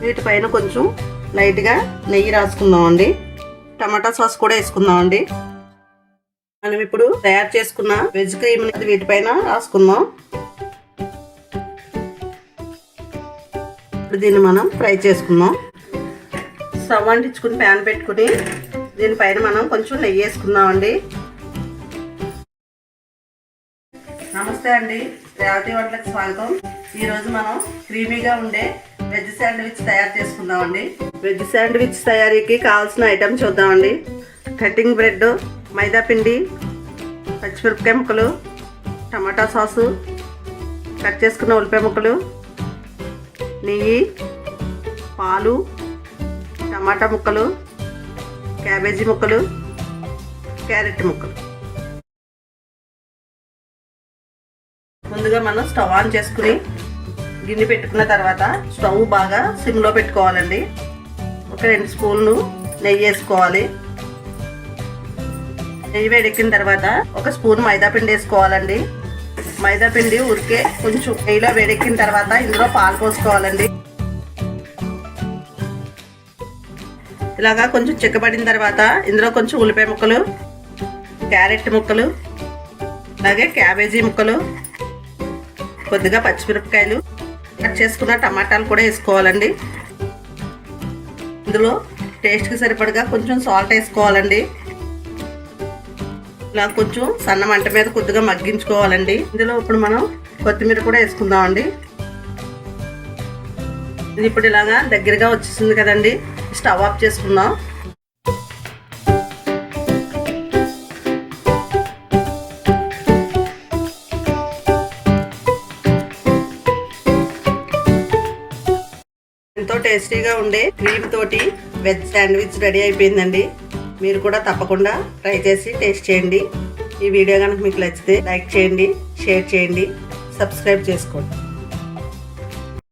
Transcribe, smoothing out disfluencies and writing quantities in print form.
వీటిపైన కొంచెం లైట్గా నెయ్యి రాసుకుందామండి. టమాటా సాస్ కూడా వేసుకుందామండి. మనం ఇప్పుడు తయారు చేసుకున్న వెజ్ క్రీమ్ వీటిపైన రాసుకుందాం. ఇప్పుడు దీన్ని మనం ఫ్రై చేసుకుందాం. స్టవ్ అంటించుకుని ప్యాన్ పెట్టుకుని దీనిపైన మనం కొంచెం నెయ్యి వేసుకుందామండి. నమస్తే అండి, రేవతి వంటలకు స్వాగతం. ఈరోజు మనం క్రీమీగా ఉండే వెజ్ శాండ్విచ్ తయారు చేసుకుందామండి. వెజ్ శాండ్విచ్ తయారీకి కావాల్సిన ఐటమ్ చూద్దామండి. కటింగ్ బ్రెడ్, మైదా పిండి, పచ్చిమిరపకాయ ముక్కలు, టమాటా సాసు, కట్ చేసుకున్న ఉల్లిపాయ ముక్కలు, నెయ్యి, పాలు, టమాటా ముక్కలు, క్యాబేజీ ముక్కలు, క్యారెట్ ముక్కలు. ముందుగా మనం స్టవ్ ఆన్ చేసుకుని గిన్నె పెట్టుకున్న తర్వాత స్టవ్ బాగా సిమ్లో పెట్టుకోవాలండి. ఒక 2 స్పూన్లు నెయ్యి వేసుకోవాలి. నెయ్యి వేడెక్కిన తర్వాత 1 స్పూన్ మైదా పిండి వేసుకోవాలండి. మైదా పిండి ఉరికే కొంచెం నెయ్యిలో వేడెక్కిన తర్వాత ఇందులో పాలు పోసుకోవాలండి. ఇలాగా కొంచెం చిక్కబడిన తర్వాత ఇందులో కొంచెం ఉల్లిపాయ ముక్కలు, క్యారెట్ ముక్కలు, అలాగే క్యాబేజీ ముక్కలు, కొద్దిగా పచ్చిమిరపకాయలు, కట్ చేసుకున్న టమాటాలు కూడా వేసుకోవాలండి. ఇందులో టేస్ట్కి సరిపడగా కొంచెం సాల్ట్ వేసుకోవాలండి. ఇలా కొంచెం సన్న మంట మీద కొద్దిగా మగ్గించుకోవాలండి. ఇందులో ఇప్పుడు మనం కొత్తిమీర కూడా వేసుకుందామండి. ఇది ఇప్పుడు ఇలాగా దగ్గరగా వచ్చేసింది కదండి, స్టవ్ ఆఫ్ చేసుకుందాం. ఎంతో టేస్టీగా ఉండే క్రీమ్ తోటి వెజ్ శాండ్విచ్ రెడీ అయిపోయిందండి. మీరు కూడా తప్పకుండా ట్రై చేసి టేస్ట్ చేయండి. ఈ వీడియో కనుక మీకు నచ్చితే లైక్ చేయండి, షేర్ చేయండి, సబ్స్క్రైబ్ చేసుకోండి.